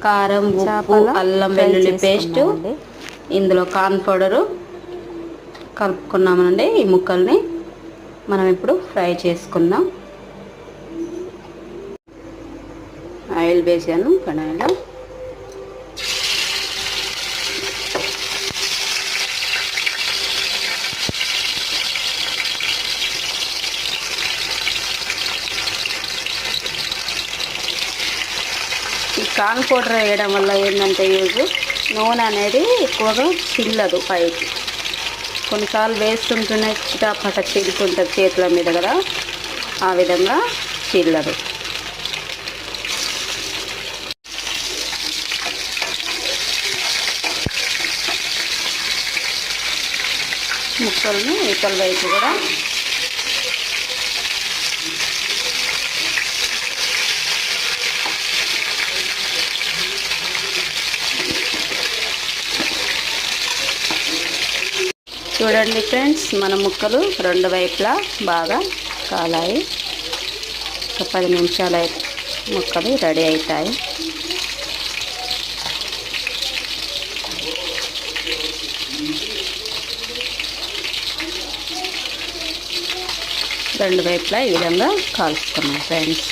కారం, ఉప్పు, చేపల అల్లం ఫ్రై వెల్లుల్లి పేస్టు, చేసుకున్నామండి. ఇందులో కార్న్ పౌడరు కలుపుకున్నామండి. ఈ ముక్కల్ని మనం ఇప్పుడు ఫ్రై చేసుకుందాం. ఆయిల్ వేసాను కడాయిలో. ఈ కార్న్ పౌడర్ వేయడం వల్ల ఏంటంటే యూజ్, నూనె అనేది ఎక్కువగా చిల్లదు పైకి. కొన్నిసార్లు వేస్తుంటేనే చిటాపట చిలుకుంటుంది చేతుల మీద కదా, ఆ విధంగా చిల్లదు. ముక్కల్ని ఇతల వైపు కూడా చూడండి ఫ్రెండ్స్, మన ముక్కలు రెండు వైపులా బాగా కాలాయి. ఒక 10 నిమిషాలు అయితే ముక్కలు రెడీ అవుతాయి. రెండు వైపులా ఈ విధంగా కాల్చుకున్నాం ఫ్రెండ్స్.